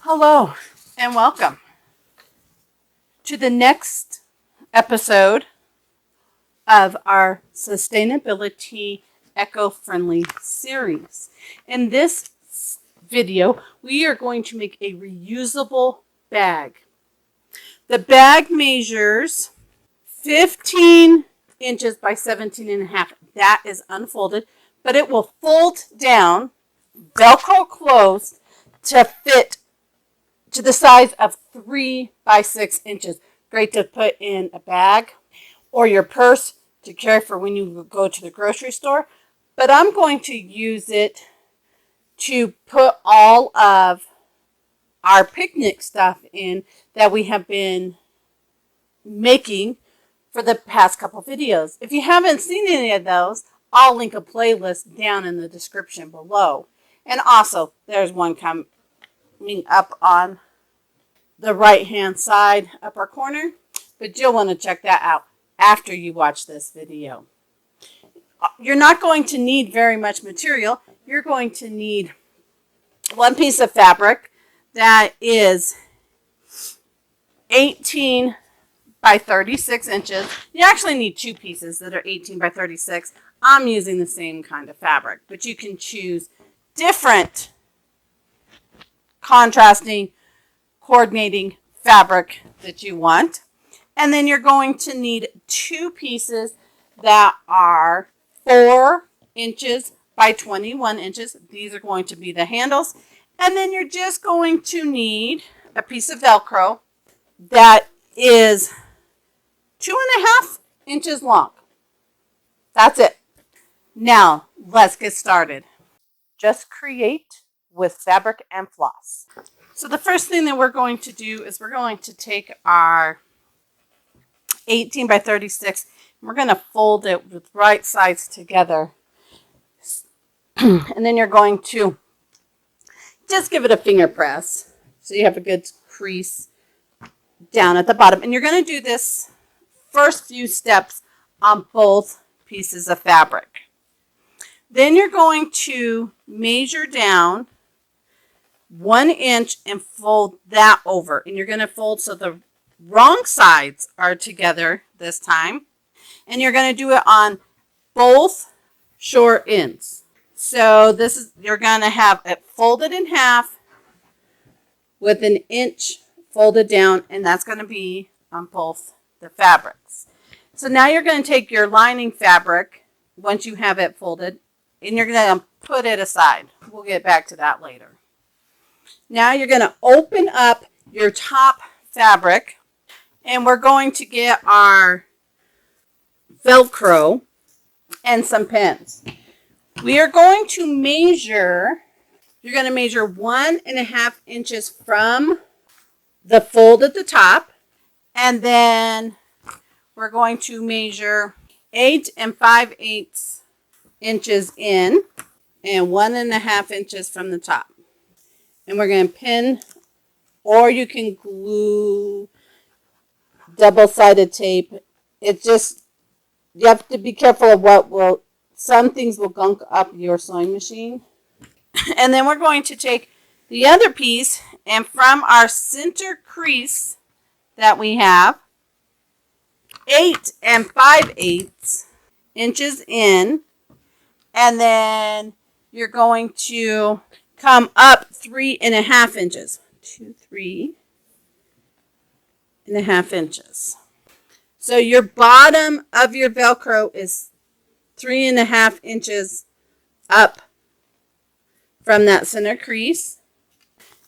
Hello and welcome to the next episode of our Sustainability Eco-Friendly series. In this video, we are going to make a reusable bag. The bag measures 15 inches by 17 and a half. That is unfolded, but it will fold down, Velcro closed, to fit to the size of 3 by 6 inches. Great to put in a bag or your purse to carry for when you go to the grocery store. But I'm going to use it to put all of our picnic stuff in that we have been making for the past couple videos. If you haven't seen any of those, I'll link a playlist down in the description below. And also, there's one coming up on the right hand side upper corner, but you'll want to check that out after you watch this video. You're not going to need very much material. You're going to need one piece of fabric that is 18 by 36 inches. You actually need two pieces that are 18 by 36. I'm using the same kind of fabric, but you can choose different contrasting, coordinating fabric that you want. And then you're going to need two pieces that are 4 inches by 21 inches. These are going to be the handles. And then you're just going to need a piece of Velcro that is 2.5 inches long. That's it. Now, let's get started. Just create with fabric and floss. So the first thing that we're going to do is we're going to take our 18 by 36 and we're going to fold it with right sides together. And then you're going to just give it a finger press so you have a good crease down at the bottom. And you're going to do this first few steps on both pieces of fabric. Then you're going to measure down 1 inch and fold that over. And you're going to fold so the wrong sides are together this time. And you're going to do it on both short ends. So this is, you're going to have it folded in half with 1 inch folded down, and that's going to be on both the fabrics. So now you're going to take your lining fabric once you have it folded, and you're going to put it aside. We'll get back to that later. Now you're going to open up your top fabric, and we're going to get our Velcro and some pins. We are going to measure, you're going to measure 1.5 inches from the fold at the top, and then we're going to measure 8 5/8 inches in and 1.5 inches from the top. And we're going to pin, or you can glue double-sided tape. It's just, you have to be careful of some things will gunk up your sewing machine. And then we're going to take the other piece, and from our center crease that we have, 8 5/8 inches in, and then you're going to come up 3.5 inches. 3.5 inches. So your bottom of your Velcro is 3.5 inches up from that center crease.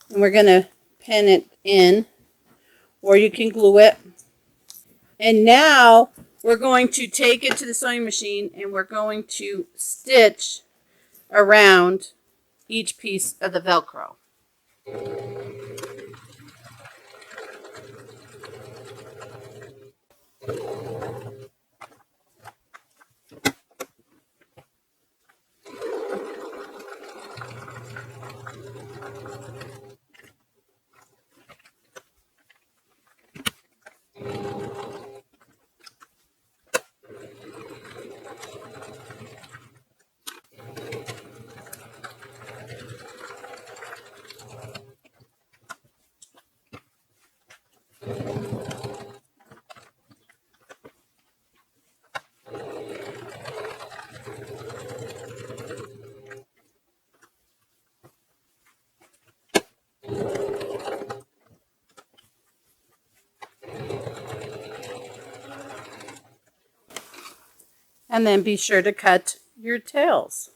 And we're going to pin it in, or you can glue it. And now we're going to take it to the sewing machine and we're going to stitch around each piece of the Velcro. And then be sure to cut your tails,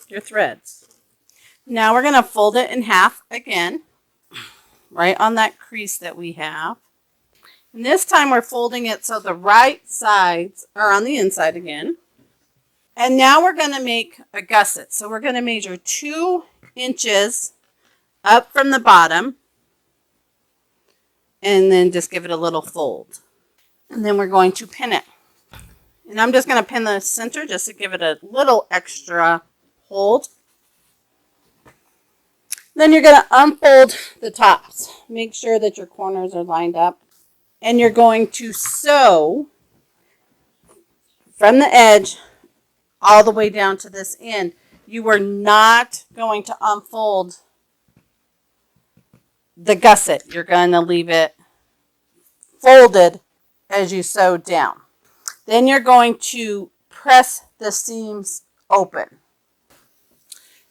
your threads. Now we're going to fold it in half again, right on that crease that we have. And this time we're folding it so the right sides are on the inside again. And now we're going to make a gusset. So we're going to measure 2 inches up from the bottom and then just give it a little fold. And then we're going to pin it. And I'm just going to pin the center just to give it a little extra hold. Then you're going to unfold the tops. Make sure that your corners are lined up. And you're going to sew from the edge all the way down to this end. You are not going to unfold the gusset. You're going to leave it folded as you sew down. Then you're going to press the seams open.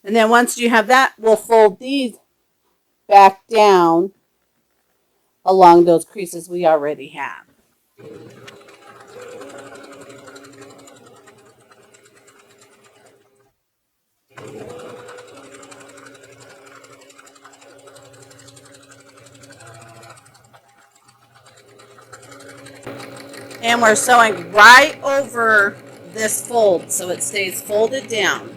And then once you have that, we'll fold these back down along those creases we already have. And we're sewing right over this fold so it stays folded down.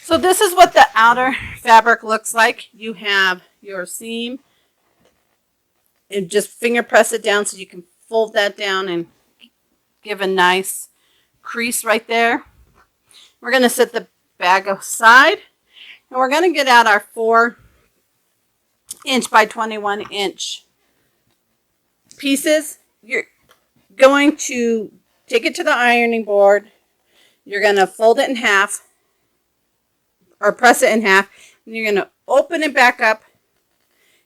So this is what the outer fabric looks like. You have your seam and just finger press it down so you can fold that down and give a nice crease right there. We're going to set the bag aside and we're going to get out our 4-inch by 21-inch pieces. You're going to take it to the ironing board. You're going to fold it in half or press it in half, and you're going to open it back up,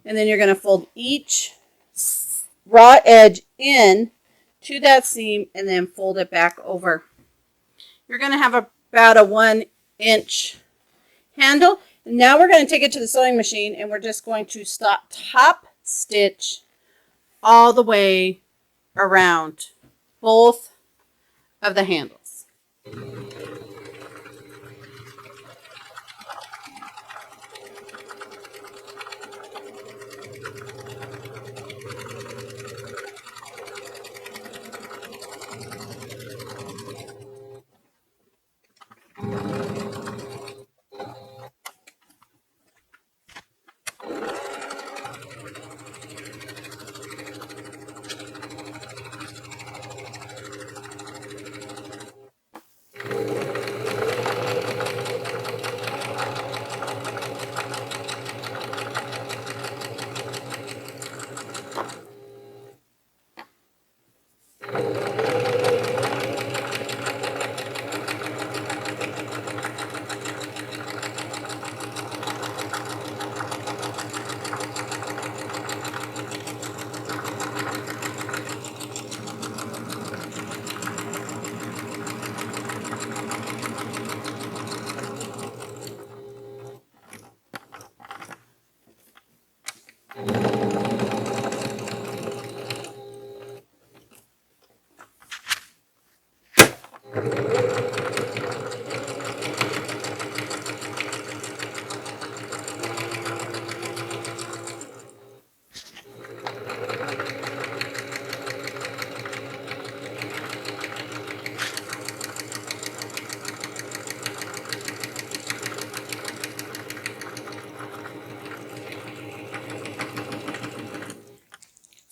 and then you're going to fold each raw edge in to that seam and then fold it back over. You're going to have about a 1-inch handle. And now we're going to take it to the sewing machine and we're just going to top stitch all the way around both of the handles.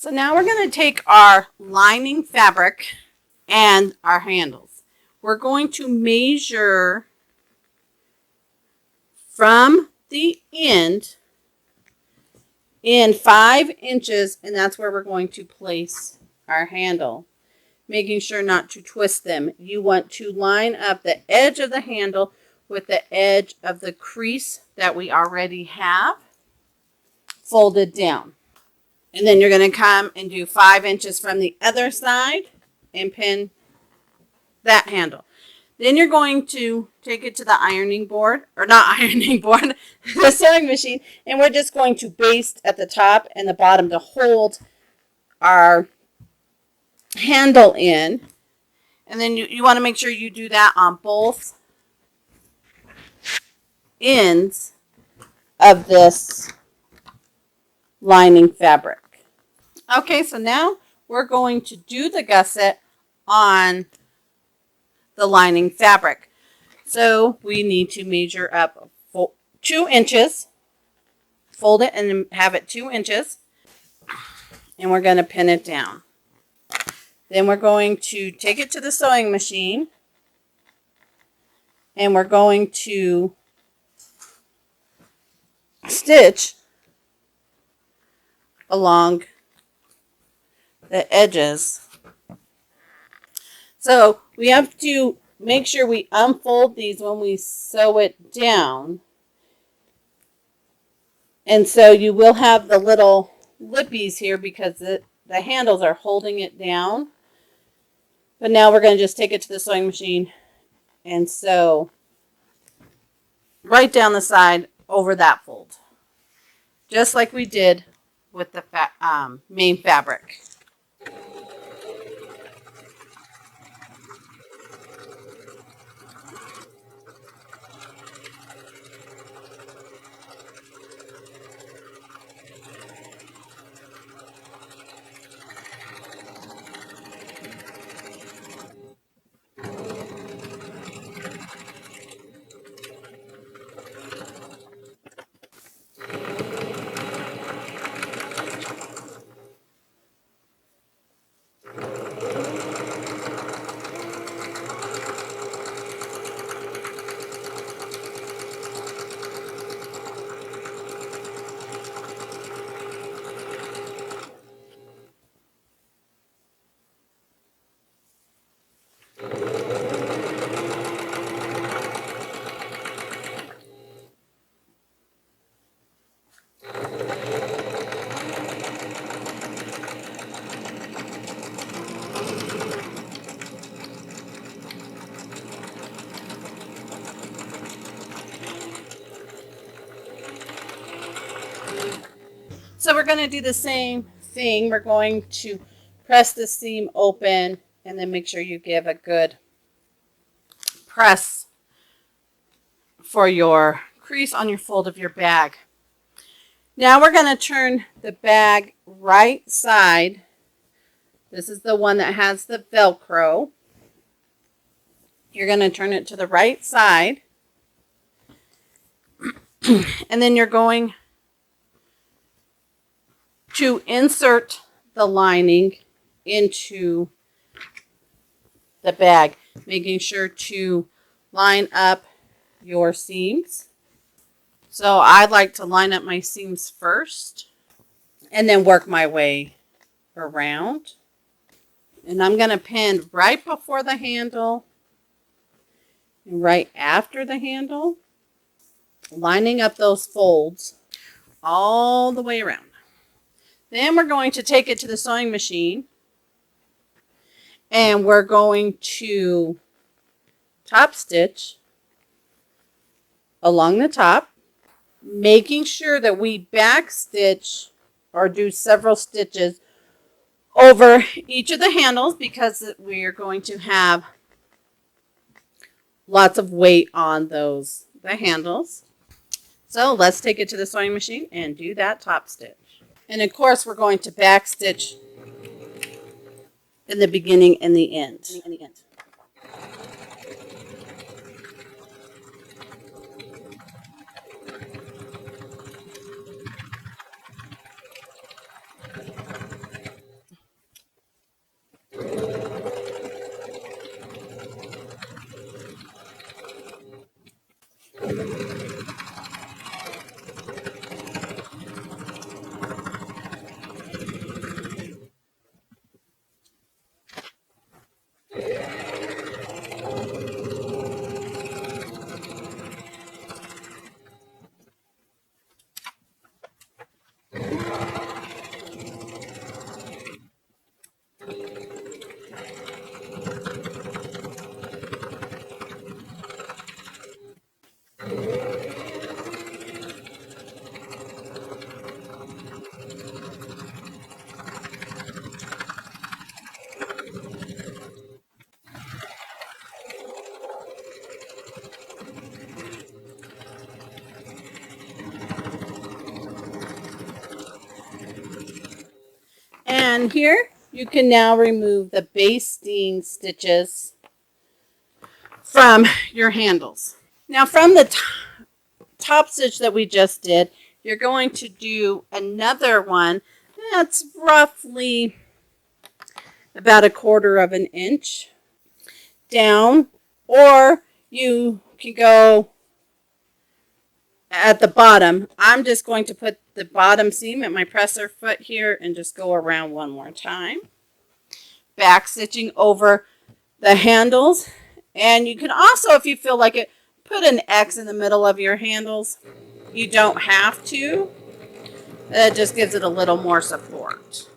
So now we're going to take our lining fabric and our handles. We're going to measure from the end in 5 inches, and that's where we're going to place our handle, making sure not to twist them. You want to line up the edge of the handle with the edge of the crease that we already have folded down. And then you're going to come and do 5 inches from the other side and pin that handle. Then you're going to take it to the ironing board, or not ironing board, the sewing machine, and we're just going to baste at the top and the bottom to hold our handle in. And then you want to make sure you do that on both ends of this lining fabric. Okay, so now we're going to do the gusset on the lining fabric. So we need to measure up 2 inches, fold it and have it 2 inches, and we're going to pin it down. Then we're going to take it to the sewing machine, and we're going to stitch along the edges. So we have to make sure we unfold these when we sew it down. And so you will have the little lippies here because the handles are holding it down. But now we're going to just take it to the sewing machine and sew right down the side over that fold, just like we did with the main fabric. So we're going to do the same thing. We're going to press the seam open and then make sure you give a good press for your crease on your fold of your bag. Now we're going to turn the bag right side. This is the one that has the Velcro. You're going to turn it to the right side. And then you're going to insert the lining into the bag, making sure to line up your seams. So I like to line up my seams first and then work my way around. And I'm going to pin right before the handle and right after the handle, lining up those folds all the way around. Then we're going to take it to the sewing machine and we're going to top stitch along the top, making sure that we back stitch or do several stitches over each of the handles because we are going to have lots of weight on the handles. So let's take it to the sewing machine and do that top stitch. And of course, we're going to back stitch in the beginning and the end. And here you can now remove the basting stitches from your handles. Now from the top stitch that we just did, you're going to do another one that's roughly about 1/4 of an inch down, or you can go at the bottom. I'm just going to put the bottom seam at my presser foot here and just go around one more time. Back stitching over the handles. And you can also, if you feel like it, put an X in the middle of your handles. You don't have to. It just gives it a little more support.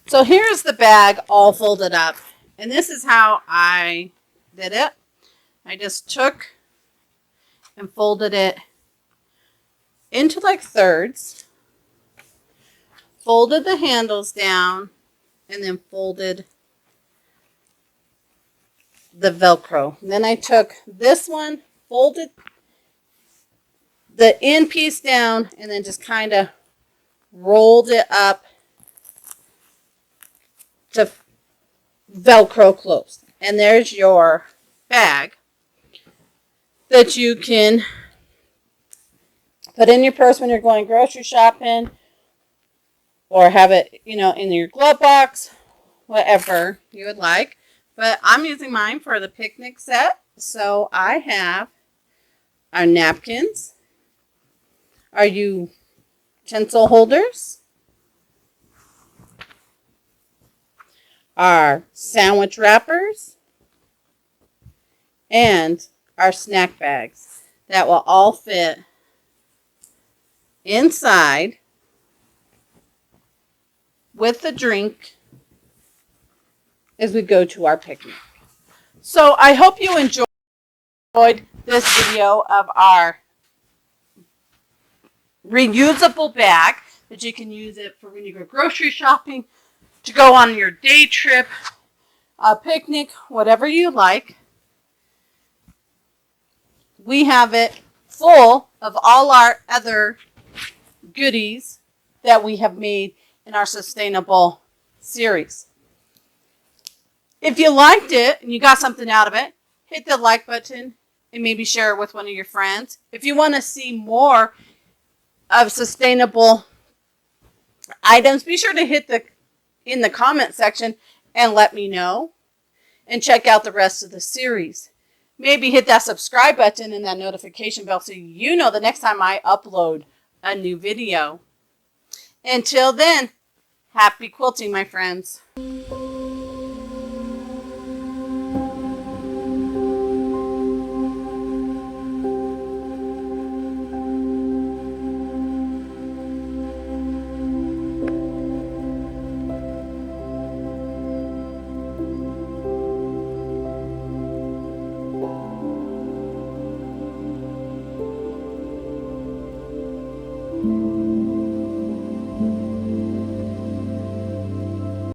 So here's the bag all folded up. And this is how I did it. I just took and folded it into like thirds, folded the handles down, and then folded the Velcro. And then I took this one, folded the end piece down, and then just kind of rolled it up to Velcro closed. And there's your bag that you can put in your purse when you're going grocery shopping, or have it, in your glove box, whatever you would like. But I'm using mine for the picnic set. So I have our napkins, our utensil holders, our sandwich wrappers, and our snack bags that will all fit inside with the drink as we go to our picnic. So I hope you enjoyed this video of our reusable bag, that you can use it for when you go grocery shopping, to go on your day trip, a picnic, whatever you like. We have it full of all our other goodies that we have made in our sustainable series. If you liked it and you got something out of it, hit the like button and maybe share it with one of your friends. If you want to see more of sustainable items, be sure to hit in the comment section and let me know. And check out the rest of the series. Maybe hit that subscribe button and that notification bell so you know the next time I upload a new video. Until then, happy quilting, my friends.